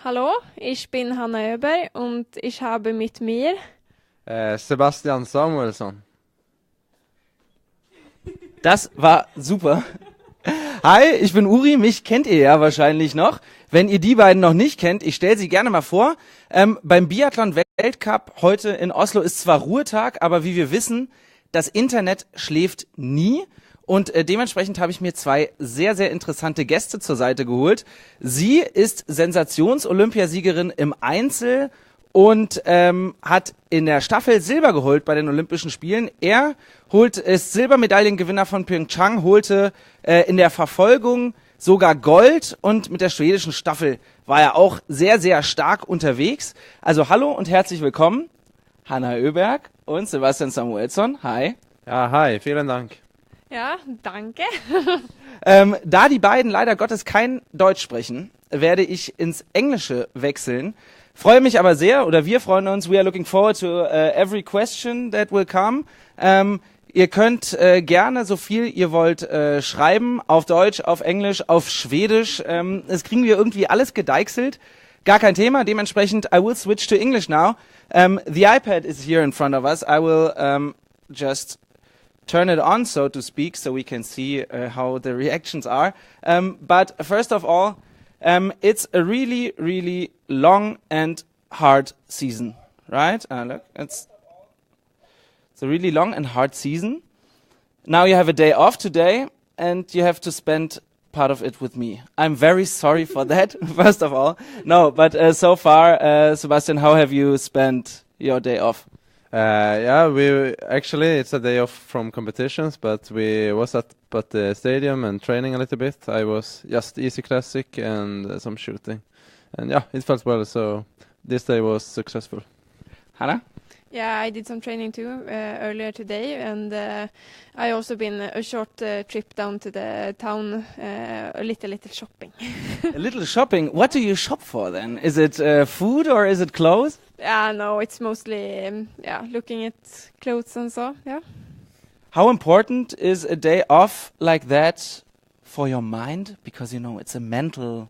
Hallo, ich bin Hanna Öberg und ich habe mit mir Sebastian Samuelsson. Das war super. Hi, ich bin Uri, mich kennt ihr ja wahrscheinlich noch. Wenn ihr die beiden noch nicht kennt, ich stelle sie gerne mal vor. Beim Biathlon-Weltcup heute in Oslo ist zwar Ruhetag, aber wie wir wissen, das Internet schläft nie. Und dementsprechend habe ich mir zwei sehr, sehr interessante Gäste zur Seite geholt. Sie ist Sensations-Olympiasiegerin im Einzel und hat in der Staffel Silber geholt bei den Olympischen Spielen. Er ist Silbermedaillengewinner von Pyeongchang, holte in der Verfolgung sogar Gold und mit der schwedischen Staffel war er auch sehr, sehr stark unterwegs. Also hallo und herzlich willkommen, Hanna Öberg und Sebastian Samuelsson. Hi. Ja, hi, vielen Dank. Ja, danke. Da die beiden leider Gottes kein Deutsch sprechen, werde ich ins Englische wechseln. Freue mich aber sehr, oder wir freuen uns, we are looking forward to every question that will come. Ihr könnt gerne so viel ihr wollt schreiben, auf Deutsch, auf Englisch, auf Schwedisch. Das kriegen wir irgendwie alles gedeichselt. Gar kein Thema, dementsprechend I will switch to English now. The iPad is here in front of us. I will just turn it on, so to speak, so we can see how the reactions are. But first of all, it's a really, really long and hard season, right? Look, it's a really long and hard season. Now you have a day off today, and you have to spend part of it with me. I'm very sorry for that, first of all. No, but so far, Sebastian, how have you spent your day off? We actually it's a day off from competitions, but we was at the stadium and training a little bit. I was just easy classic and some shooting, and yeah, it felt well. So this day was successful. Hanna? Yeah, I did some training too earlier today, and I also been a short trip down to the town, a little shopping. A little shopping. What do you shop for then? Is it food or is it clothes? No, it's mostly looking at clothes and so. Yeah. How important is a day off like that for your mind? Because it's a mental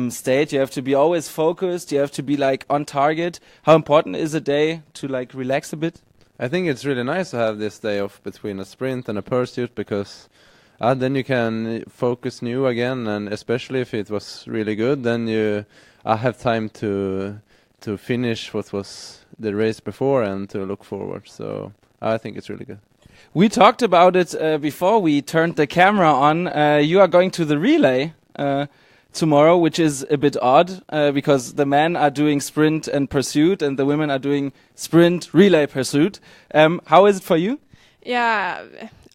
state. You have to be always focused. You have to be like on target. How important is a day to like relax a bit? I think it's really nice to have this day off between a sprint and a pursuit because then you can focus new again, and especially if it was really good, then you have time to finish what was the race before and to look forward. So I think it's really good. We talked about it before we turned the camera on. You are going to the relay tomorrow, which is a bit odd because the men are doing sprint and pursuit and the women are doing sprint, relay, pursuit. How is it for you? Yeah,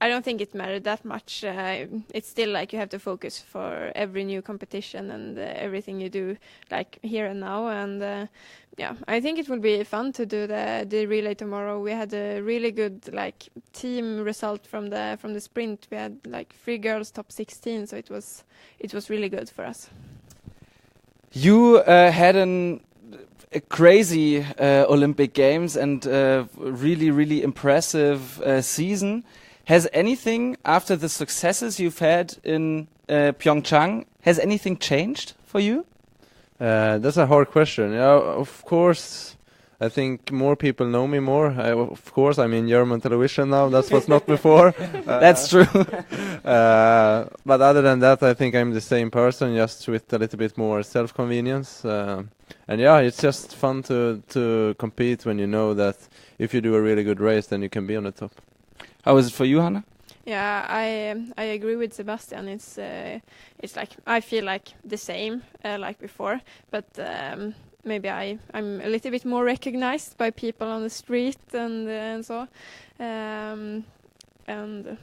I don't think it mattered that much. It's still like you have to focus for every new competition and everything you do like here and now. And I think it will be fun to do the relay tomorrow. We had a really good like team result from the sprint. We had like 3 girls top 16, so it was really good for us. You had a crazy Olympic Games and really, really impressive season. Has anything, after the successes you've had in Pyeongchang, has anything changed for you? That's a hard question. Yeah, of course, I think more people know me more. Of course, I'm in German television now. That's what's not before. That's true. But other than that, I think I'm the same person, just with a little bit more self-convenience. And yeah, it's just fun to compete when you know that if you do a really good race, then you can be on the top. How is it for you, Hanna? Yeah, I agree with Sebastian. It's like I feel like the same like before, but maybe I'm a little bit more recognized by people on the street and so. And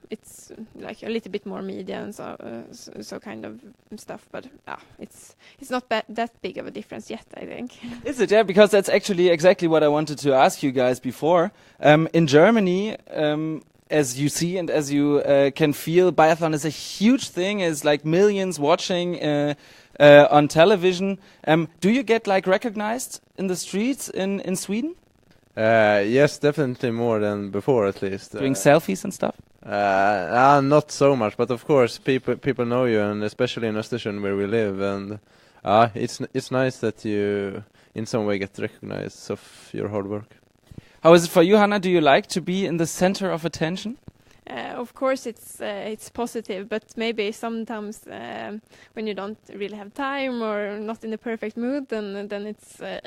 it's like a little bit more media and so kind of stuff, but it's not that big of a difference yet, I think. Is it? Yeah, because that's actually exactly what I wanted to ask you guys before. In Germany, as you see and as you can feel, biathlon is a huge thing. It's like millions watching on television. Do you get like recognized in the streets in Sweden? Yes, definitely more than before, at least. Doing selfies and stuff? Not so much, but of course people know you, and especially in Östersund where we live. And it's nice that you in some way get recognized of your hard work. How is it for you, Hanna? Do you like to be in the center of attention? Of course, it's positive, but maybe sometimes when you don't really have time or not in the perfect mood, then it's a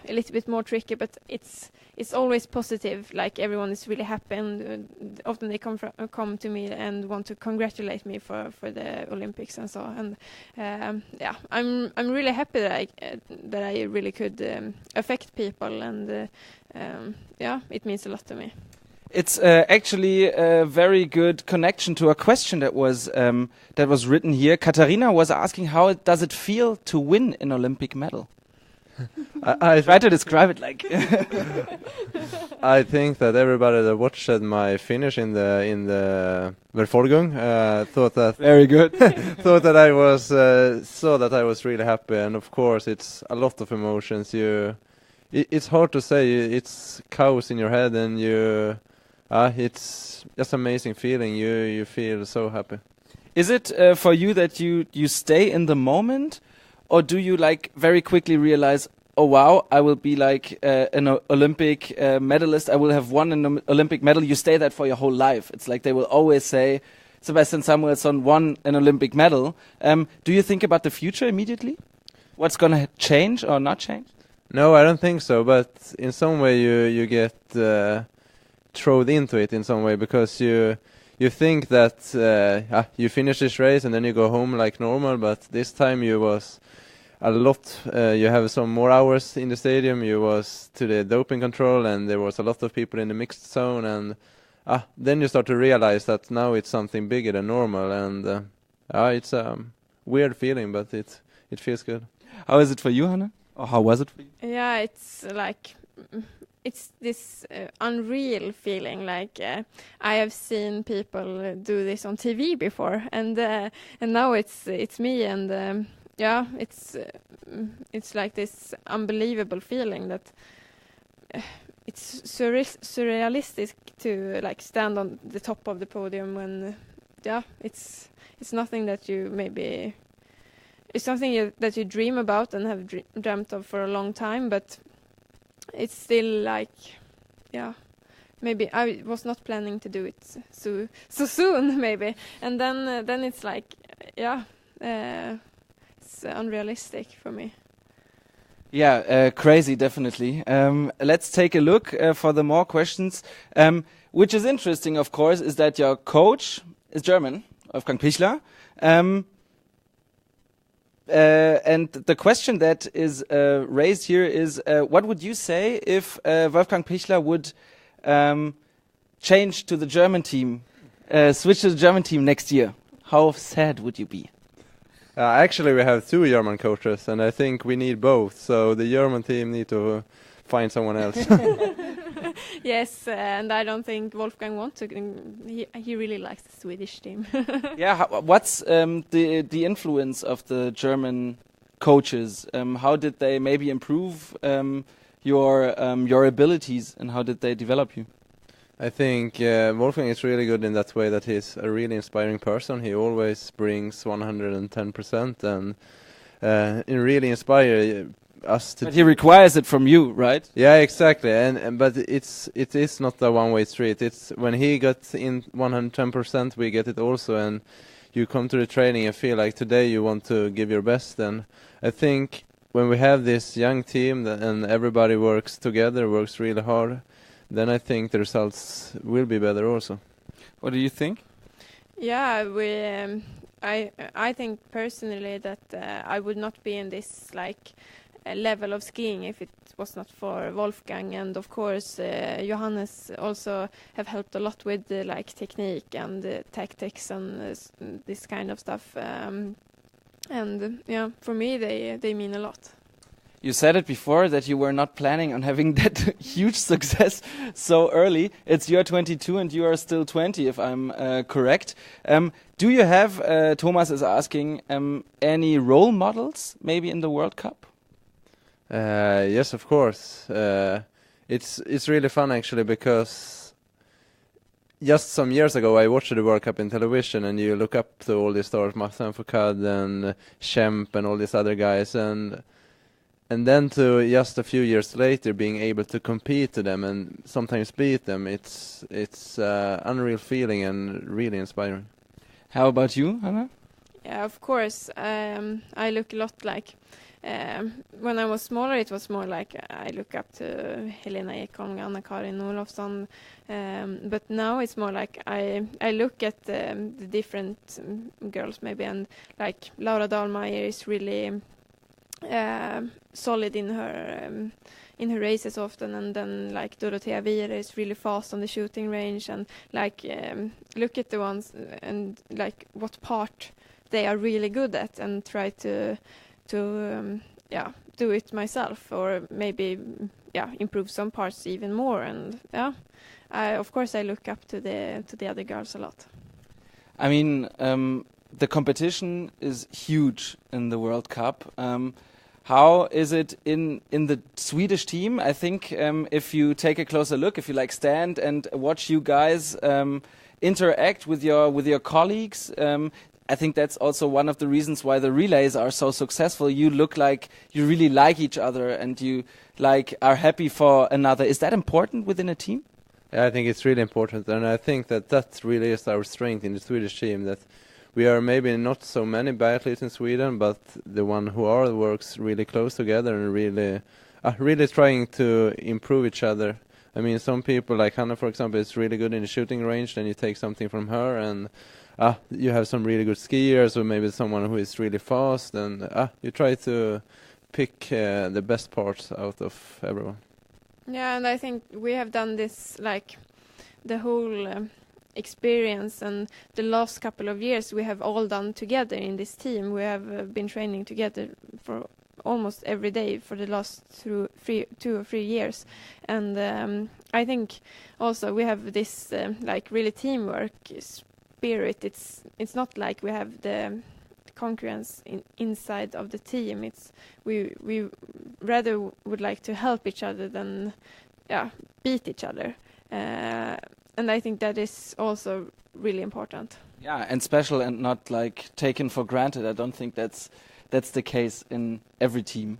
little bit more tricky. But it's always positive. Like everyone is really happy, and often they come to me and want to congratulate me for the Olympics and so. And I'm really happy that I really could affect people, and it means a lot to me. It's actually a very good connection to a question that was written here. Katarina was asking, how does it feel to win an Olympic medal? I try to describe it like. I think that everybody that watched my finish in the Verfolgung thought that very good. thought that I was saw that I was really happy, and of course it's a lot of emotions. It's hard to say. It's chaos in your head, and it's just amazing feeling. You feel so happy. Is it for you that you stay in the moment, or do you like very quickly realize, oh wow, I will be like an Olympic medalist. I will have won an Olympic medal. You stay that for your whole life. It's like they will always say, Sebastian Samuelsson won an Olympic medal. Do you think about the future immediately? What's gonna change or not change? No, I don't think so. But in some way, you get thrown into it in some way, because you think that you finish this race and then you go home like normal, but this time you was a lot. You have some more hours in the stadium. You was to the doping control, and there was a lot of people in the mixed zone, and then you start to realize that now it's something bigger than normal, and it's a weird feeling, but it feels good. How is it for you, Hanna? Or how was it for you? Yeah, it's like it's this unreal feeling. Like I have seen people do this on TV before, and now it's me, and it's like this unbelievable feeling that it's surrealistic to like stand on the top of the podium when it's nothing that you maybe. It's something that you dream about and have dreamt of for a long time, but it's still like, maybe I was not planning to do it so soon, maybe, and then it's like, it's unrealistic for me. Yeah, crazy, definitely. Let's take a look for the more questions. Which is interesting, of course, is that your coach is German, Wolfgang Pichler. And the question that is raised here is, what would you say if Wolfgang Pichler would change to the German team, switch to the German team next year? How sad would you be? Actually, we have 2 German coaches, and I think we need both. So the German team need to find someone else. Yes, and I don't think Wolfgang wants to. He really likes the Swedish team. Yeah, what's the influence of the German coaches? How did they maybe improve your abilities, and how did they develop you? I think Wolfgang is really good in that way, that he's a really inspiring person. He always brings 110%, and really inspire us to. But he requires it from you, right? Yeah, exactly. But it is not a one-way street. It's when he got in 110%, we get it also, and you come to the training and feel like today you want to give your best. And I think when we have this young team and everybody works together, works really hard, then I think the results will be better also. What do you think? Yeah, I think personally that I would not be in this like level of skiing if it was not for Wolfgang, and of course Johannes also have helped a lot with like technique and tactics and this kind of stuff, and for me they mean a lot. You said it before that you were not planning on having that huge success so early. It's you're 22 and you are still 20, if I'm correct. Do you have, Thomas is asking, any role models maybe in the World Cup? Yes, of course. It's really fun actually, because just some years ago, I watched the World Cup in television, and you look up to all these stars, Martin Fourcade and Kemp and all these other guys, and then to just a few years later being able to compete to them and sometimes beat them, it's unreal feeling and really inspiring. How about you, Hanna? Yeah, of course. I look a lot like. When I was smaller, it was more like I look up to Helena Ekholm, Anna-Karin Olofsson, but now it's more like I look at the different girls maybe, and like Laura Dahlmeier is really solid in her races often, and then like Dorothea Wierer is really fast on the shooting range, and like look at the ones and like what part they are really good at, and try to do it myself, or maybe improve some parts even more. And of course I look up to the other girls a lot. I mean, the competition is huge in the World Cup. How is it in the Swedish team? I think if you take a closer look, if you like stand and watch you guys interact with your colleagues, I think that's also one of the reasons why the relays are so successful. You look like you really like each other, and you like are happy for another. Is that important within a team? Yeah, I think it's really important, and I think that really is our strength in the Swedish team, that we are maybe not so many biathletes in Sweden, but the one who are works really close together and really trying to improve each other. I mean, some people like Hanna, for example, is really good in the shooting range, then you take something from her, and you have some really good skiers, or maybe someone who is really fast, and you try to pick the best parts out of everyone. Yeah, and I think we have done this like the whole experience, and the last couple of years we have all done together in this team. We have been training together for almost every day for the last 2 or 3 years, and I think also we have this like really teamwork spirit. It's not like we have the concurrence inside of the team. It's we rather would like to help each other than beat each other, and I think that is also really important. Yeah, and special, and not like taken for granted. I don't think that's the case in every team.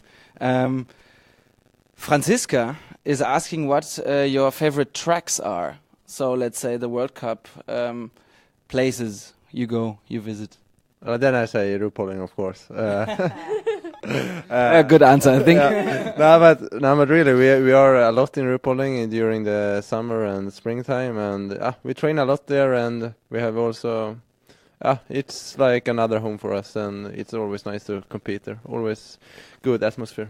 Franziska is asking what your favorite tracks are. So let's say the World Cup places you go, you visit. Then I say RuPolling, of course. A good answer, I think. No, but really, we are a lot in RuPolling during the summer and springtime, and we train a lot there, and we have also, it's like another home for us, and it's always nice to compete there. Always good atmosphere.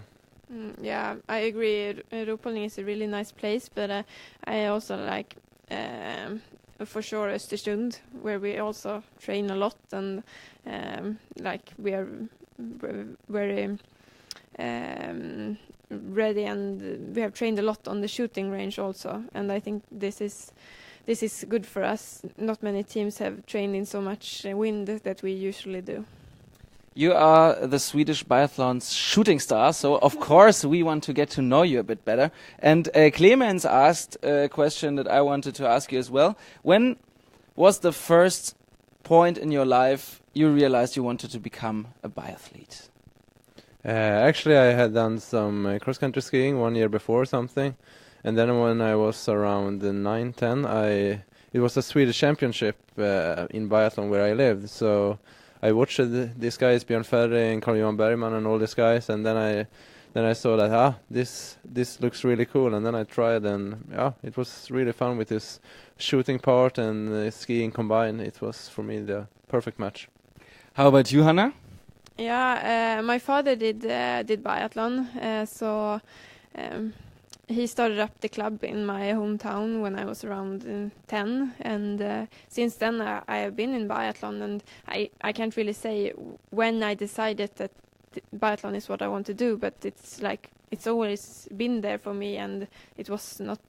Yeah, I agree. RuPolling is a really nice place, but I also like for sure Östersund, where we also train a lot, and like we are very ready, and we have trained a lot on the shooting range also, and I think this is good for us. Not many teams have trained in so much wind that we usually do. You are the Swedish biathlon's shooting star, so of course we want to get to know you a bit better. And Clemens asked a question that I wanted to ask you as well. When was the first point in your life you realized you wanted to become a biathlete? Actually, I had done some cross-country skiing 1 year before something, and then when I was around 9, 10, it was a Swedish championship in biathlon where I lived, so I watched these guys, Björn Ferry and Carl-Johan Bergman and all these guys, and then I saw that this looks really cool, and then I tried, and it was really fun with this shooting part and skiing combined. It was for me the perfect match. How about you, Hanna? Yeah, my father did biathlon, so he started up the club in my hometown when I was around 10, and since then I have been in biathlon, and I can't really say when I decided that biathlon is what I want to do, but it's like it's always been there for me, and it was not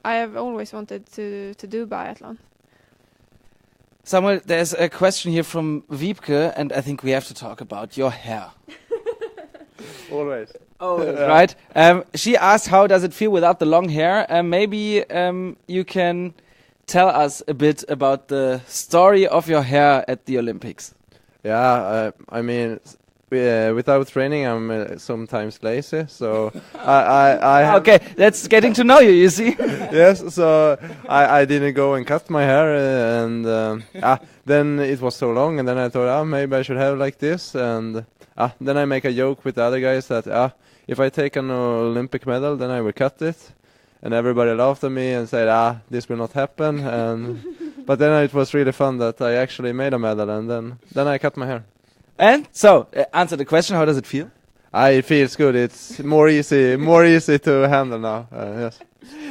I have always wanted to do biathlon. Samuel, there's a question here from Wiebke, and I think we have to talk about your hair. Always. Oh, right. She asked, how does it feel without the long hair? Maybe you can tell us a bit about the story of your hair at the Olympics. Yeah, I mean, without training, I'm sometimes lazy. So I have Okay, that's getting to know you. You see. yes. So I didn't go and cut my hair, and then it was so long, and then I thought, maybe I should have like this, and then I make a joke with the other guys that if I take an Olympic medal, then I will cut it. And everybody laughed at me and said, this will not happen. And but then it was really fun that I actually made a medal, and then I cut my hair. And so, answer the question. How does it feel? It feels good. It's more easy to handle now. Yes.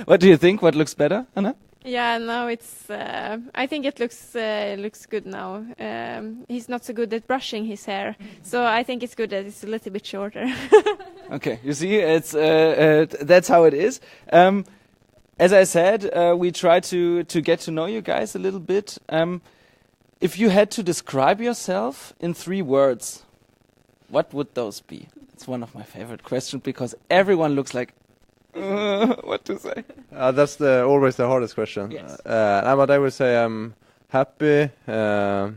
What do you think? What looks better, Hanna? Yeah, no, it's. I think it looks good now. He's not so good at brushing his hair, so I think it's good that it's a little bit shorter. Okay, you see, it's that's how it is. As I said, we try to get to know you guys a little bit. If you had to describe yourself in 3 words, what would those be? It's one of my favorite questions because everyone looks like, what to say? That's always the hardest question. Yes. But I would say I'm happy. I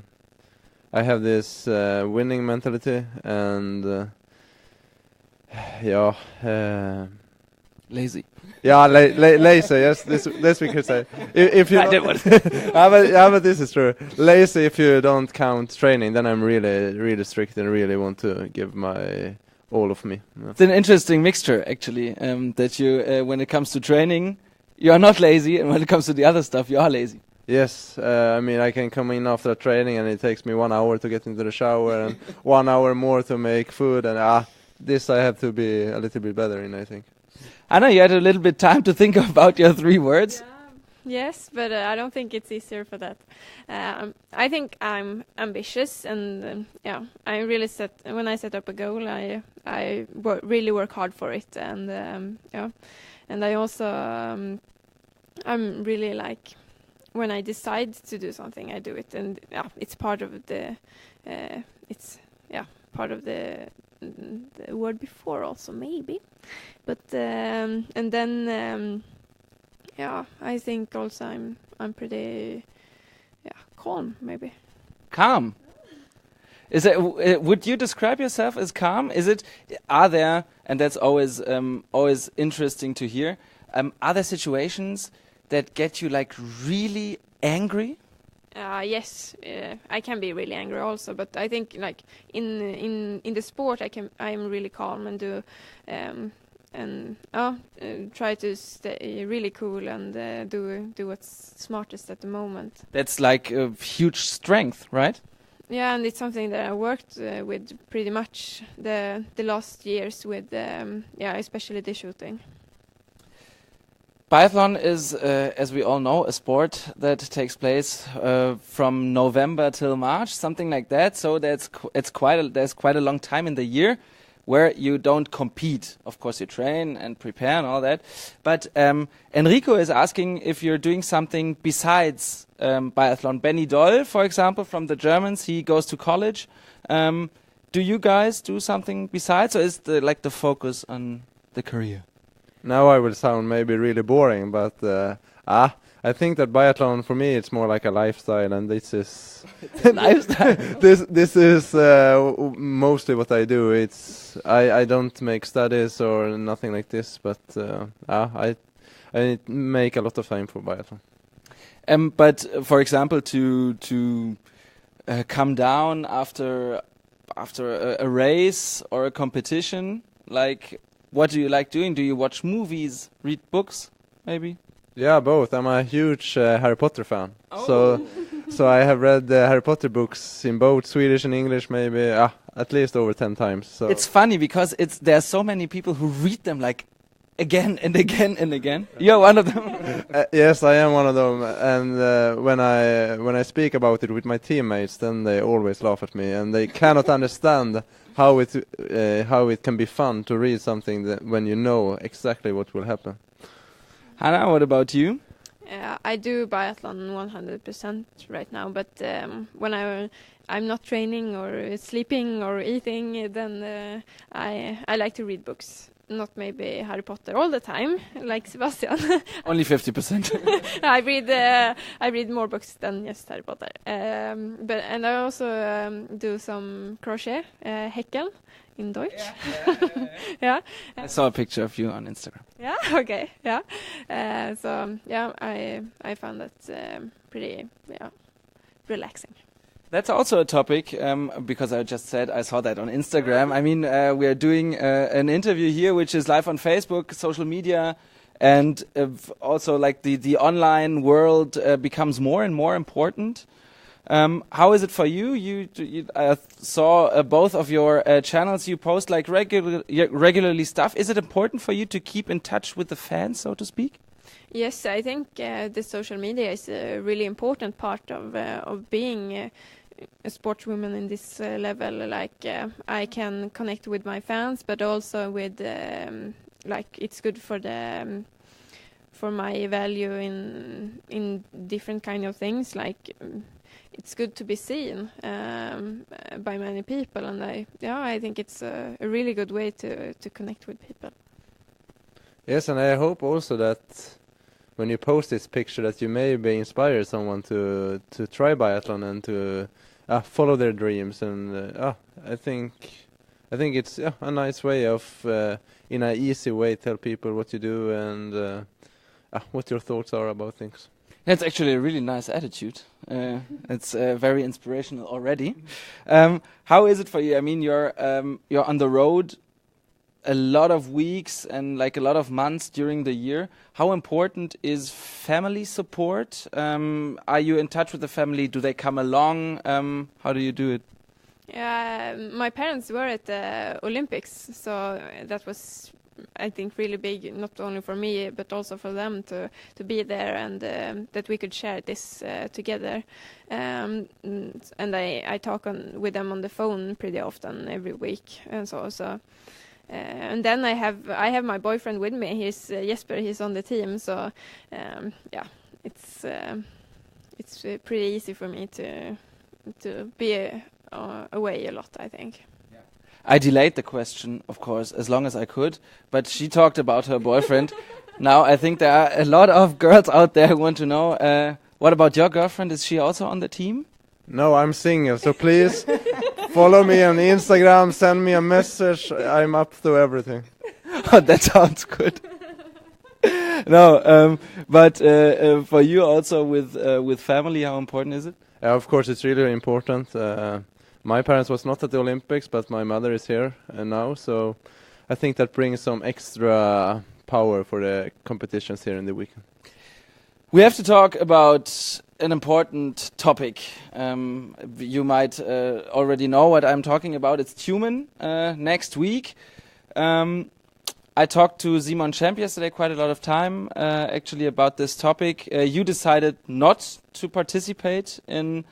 have this winning mentality, and Lazy. yeah, lazy. Yes, this we could say. If you, but this is true. Lazy if you don't count training, then I'm really strict and really want to give my all of me. Yeah. It's an interesting mixture, actually. That you, when it comes to training, you are not lazy, and when it comes to the other stuff, you are lazy. Yes, I mean I can come in after training, and it takes me 1 hour to get into the shower, and 1 hour more to make food, and this I have to be a little bit better in, I think. I know you had a little bit time to think about your 3 words. Yes, but I don't think it's easier for that. I think I'm ambitious, and I really when I set up a goal, I really work hard for it, and and I also I'm really like when I decide to do something, I do it, and it's part of the part of the word before also maybe, but and then. I think also I'm pretty calm maybe. Calm. Is it? Would you describe yourself as calm? Are there? And that's always interesting to hear. Are there situations that get you like really angry? Yes, I can be really angry also, but I think like in the sport I am really calm and do. And try to stay really cool and do what's smartest at the moment. That's like a huge strength, right? Yeah, and it's something that I worked with pretty much the last years with, especially the shooting. Biathlon is, as we all know, a sport that takes place from November till March, something like that. So there's quite a long time in the year where you don't compete. Of course, you train and prepare and all that. But Enrico is asking if you're doing something besides biathlon. Benny Doll, for example, from the Germans, he goes to college. Do you guys do something besides, or is the focus on the career? Now I will sound maybe really boring, but I think that biathlon for me it's more like a lifestyle, and this is lifestyle. this is mostly what I do. I don't make studies or nothing like this, but I make a lot of time for biathlon. But for example, to come down after a race or a competition, like what do you like doing? Do you watch movies, read books, maybe? Yeah, both. I'm a huge Harry Potter fan. Oh. So I have read the Harry Potter books in both Swedish and English, maybe at least over 10 times. So it's funny because there are so many people who read them like again and again and again. You're one of them. Yes, I am one of them. And when I speak about it with my teammates, then they always laugh at me, and they cannot understand how it can be fun to read something that when you know exactly what will happen. Hanna, what about you? I do biathlon 100% right now, but when I'm not training or sleeping or eating, then I like to read books. Not maybe Harry Potter all the time, like Sebastian. Only 50%. I read more books than just Harry Potter. And I also do some crochet, häckel in Deutsch. Yeah. I saw a picture of you on Instagram. Yeah. Okay. Yeah. So yeah, I found that pretty relaxing. That's also a topic, because I just said I saw that on Instagram. I mean, we are doing an interview here, which is live on Facebook, social media, and also like the online world becomes more and more important. How is it for you? I saw both of your channels. You post like regularly stuff. Is it important for you to keep in touch with the fans, so to speak? Yes, I think the social media is a really important part of being a sportswoman in this level. Like I can connect with my fans, but also with like it's good for the for my value in different kind of things. Like it's good to be seen by many people, and I think it's a really good way to connect with people. Yes, and I hope also that when you post this picture that you maybe inspire someone to try biathlon and to follow their dreams. And I think it's a nice way of, in an easy way, tell people what you do and what your thoughts are about things. That's actually a really nice attitude. It's very inspirational already. How is it for you? I mean, you're on the road a lot of weeks and like a lot of months during the year. How important is family support? Are you in touch with the family? Do they come along? How do you do it? Yeah, my parents were at the Olympics, so that was, I think, really big, not only for me but also for them to be there, and that we could share this together. And I talk with them on the phone pretty often every week, and so. And then I have my boyfriend with me. He's Jesper. He's on the team, so it's pretty easy for me to be away a lot, I think. Yeah. I delayed the question, of course, as long as I could, but she talked about her boyfriend. Now I think there are a lot of girls out there who want to know, what about your girlfriend? Is she also on the team? No, I'm single, so please follow me on Instagram, send me a message. I'm up to everything. Oh, that sounds good. No, but for you also with family, how important is it? Of course, it's really important. My parents was not at the Olympics, but my mother is here now, so I think that brings some extra power for the competitions here in the weekend. We have to talk about an important topic. You might already know what I'm talking about. It's Tumen next week. I talked to Simon Schemp yesterday quite a lot of time actually about this topic. You decided not to participate in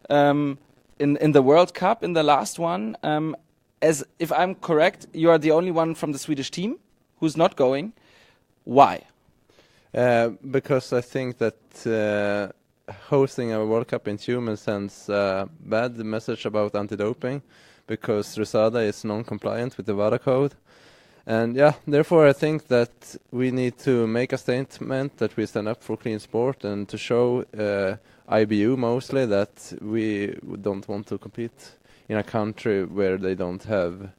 the World Cup, in the last one. As if I'm correct, you are the only one from the Swedish team who's not going. Why? Because I think that hosting a World Cup in Tumen sends a bad message about anti-doping, because Rusada is non-compliant with the WADA code. And therefore I think that we need to make a statement that we stand up for clean sport, and to show IBU mostly that we don't want to compete in a country where they don't have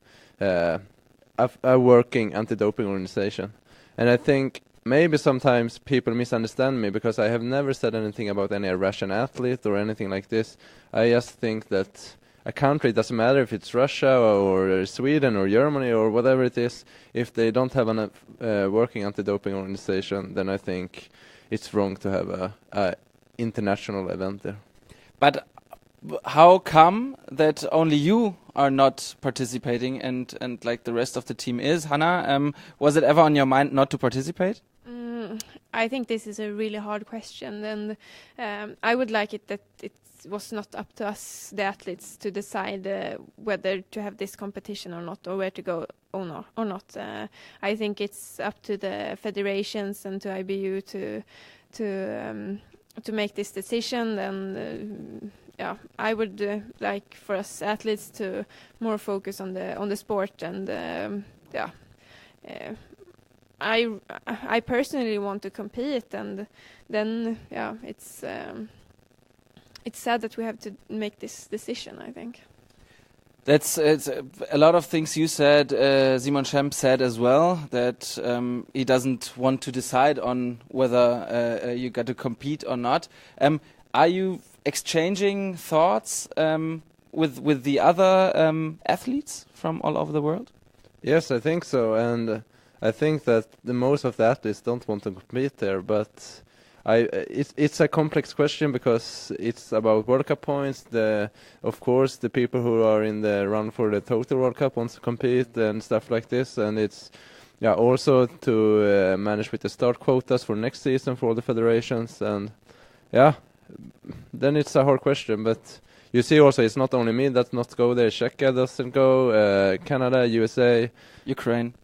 a working anti-doping organization. And I think maybe sometimes people misunderstand me, because I have never said anything about any Russian athlete or anything like this. I just think that a country, it doesn't matter if it's Russia or Sweden or Germany or whatever it is, if they don't have a working anti-doping organization, then I think it's wrong to have a international event there. But how come that only you are not participating and like the rest of the team is? Hanna, was it ever on your mind not to participate? I think this is a really hard question, and I would like it that it was not up to us, the athletes, to decide whether to have this competition or not, or where to go or not. I think it's up to the federations and to IBU to make this decision, and yeah, I would like for us athletes to more focus on the sport, and yeah, I personally want to compete, and then yeah, it's sad that we have to make this decision, I think. It's a lot of things you said. Simon Schempp said as well that he doesn't want to decide on whether you got to compete or not. Are you exchanging thoughts with the other athletes from all over the world? Yes, I think so, and I think that the most of the athletes don't want to compete there, but it's a complex question because it's about World Cup points. Of course, the people who are in the run for the total World Cup wants to compete and stuff like this, and it's also to manage with the start quotas for next season for all the federations, and then it's a hard question. But you see, also it's not only me that not go there. Czechia doesn't go, Canada, USA, Ukraine,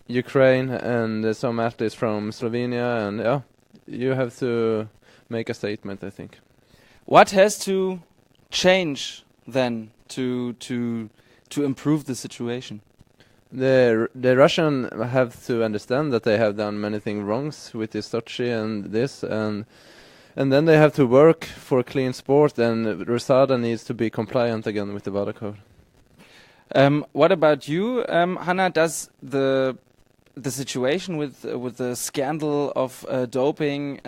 and some athletes from Slovenia, and you have to make a statement, I think. What has to change then to improve the situation? The Russian have to understand that they have done many things wrongs with this Sochi and this, and then they have to work for a clean sport, and Rosada needs to be compliant again with the WADA code. What about you, Hanna? Does the situation with the scandal of doping,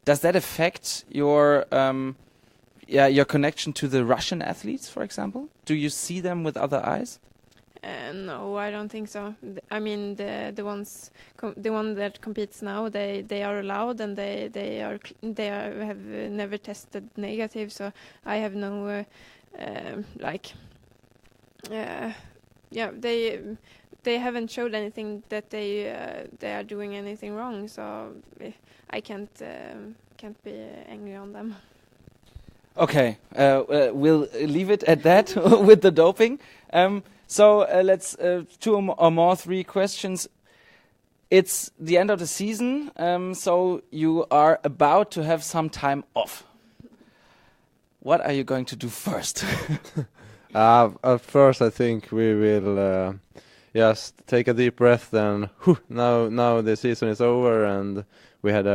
does that affect your connection to the Russian athletes, for example? Do you see them with other eyes? No, I don't think so. I mean, the one that competes now, they are allowed, and they have never tested negative. So I have no they haven't showed anything that they are doing anything wrong. So I can't be angry on them. Okay, we'll leave it at that with the doping. So let's 2 or more 3 questions. It's the end of the season, so you are about to have some time off. What are you going to do first? First, I think we will just take a deep breath. And now the season is over, and we had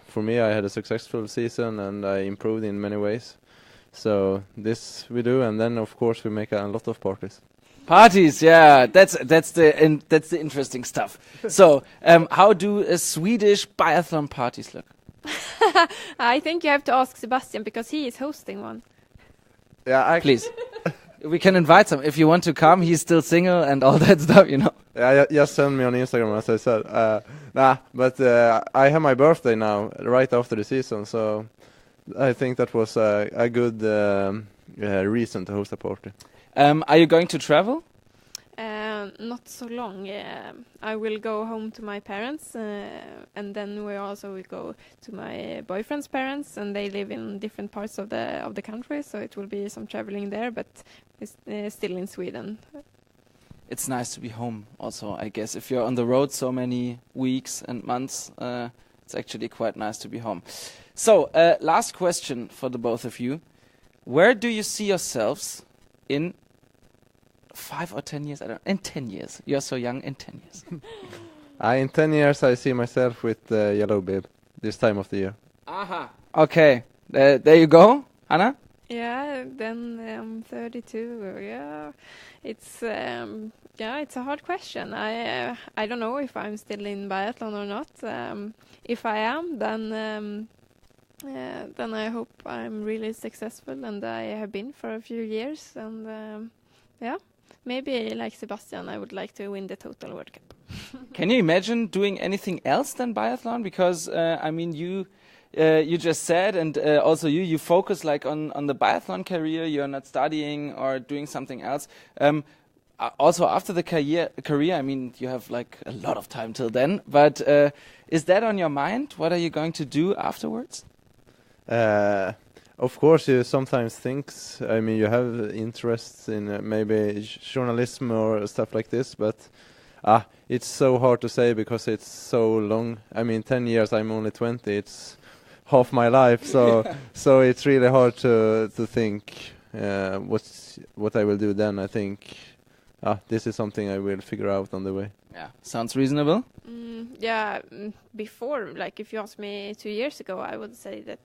for me, I had a successful season, and I improved in many ways. So this we do, and then of course we make a lot of parties. Parties, yeah, that's the interesting stuff. So, how do Swedish biathlon parties look? I think you have to ask Sebastian because he is hosting one. Yeah, please. We can invite him if you want to come. He's still single and all that stuff, you know. Yeah, just send me on Instagram, as I said. But I have my birthday now, right after the season, so I think that was a good reason to host a party. Are you going to travel? Not so long. I will go home to my parents, and then we also will go to my boyfriend's parents, and they live in different parts of the country, so it will be some traveling there, but it's still in Sweden. It's nice to be home also, I guess. If you're on the road so many weeks and months, it's actually quite nice to be home. So, last question for the both of you. Where do you see yourselves in 5 or 10 years? I don't know. In 10 years. You're so young. In 10 years. In 10 years, I see myself with the yellow bib this time of the year. Aha. Okay. There you go. Hanna? Yeah, then I'm 32. Yeah, it's a hard question. I don't know if I'm still in biathlon or not. If I am, then I hope I'm really successful, and I have been for a few years. And maybe like Sebastian, I would like to win the total World Cup. Can you imagine doing anything else than biathlon? Because I mean, you just said, and also you focus like on the biathlon career. You're not studying or doing something else. Also, after the career, I mean, you have like a lot of time till then. But is that on your mind? What are you going to do afterwards? Of course, you sometimes think. I mean, you have interests in maybe journalism or stuff like this, but it's so hard to say because it's so long. I mean, 10 years. I'm only 20. It's half my life. So so it's really hard to think what I will do then. I think this is something I will figure out on the way. Yeah, sounds reasonable. Before, like if you asked me 2 years ago, I would say that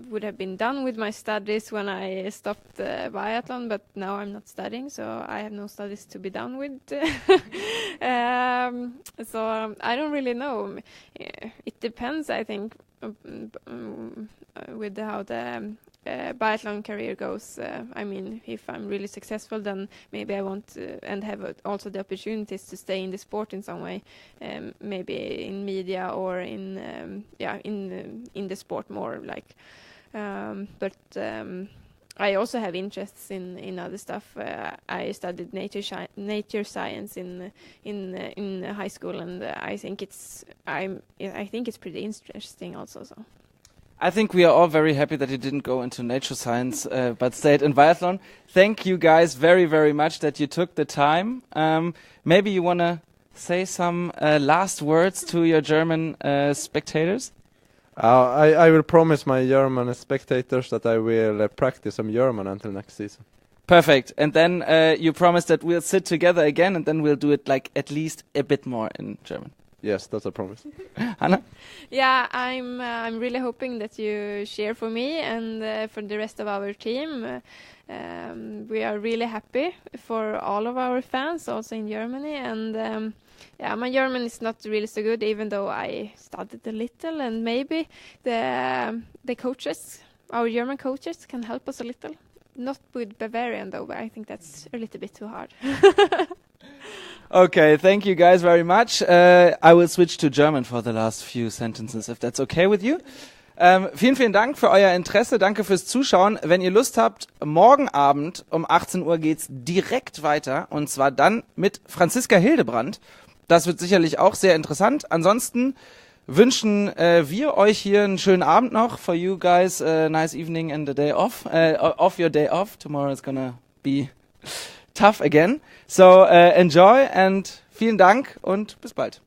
would have been done with my studies when I stopped biathlon, but now I'm not studying, so I have no studies to be done with. So I don't really know. It depends, I think, with how the biathlon career goes. I mean, if I'm really successful, then maybe I want and have also the opportunities to stay in the sport in some way, maybe in media or in the sport more. Like, but I also have interests in other stuff. I studied nature science in high school, and I think it's pretty interesting also. So. I think we are all very happy that you didn't go into nature science, but stayed in biathlon. Thank you guys very, very much that you took the time. Maybe you want to say some last words to your German spectators? I will promise my German spectators that I will practice some German until next season. Perfect. And then you promise that we'll sit together again, and then we'll do it like at least a bit more in German. Yes, that's a promise. Hanna? Yeah, I'm really hoping that you cheer for me and for the rest of our team. We are really happy for all of our fans, also in Germany. And my German is not really so good, even though I studied a little. And maybe the coaches, our German coaches, can help us a little. Not with Bavarian though, but I think that's a little bit too hard. Okay, thank you guys very much. I will switch to German for the last few sentences, if that's okay with you. Vielen, vielen Dank für euer Interesse. Danke fürs Zuschauen. Wenn ihr Lust habt, morgen Abend um 18 Uhr geht's direkt weiter. Und zwar dann mit Franziska Hildebrand. Das wird sicherlich auch sehr interessant. Ansonsten wünschen wir euch hier einen schönen Abend noch. For you guys, nice evening and a day off. Off your day off. Tomorrow is gonna be tough again. So enjoy and vielen Dank und bis bald.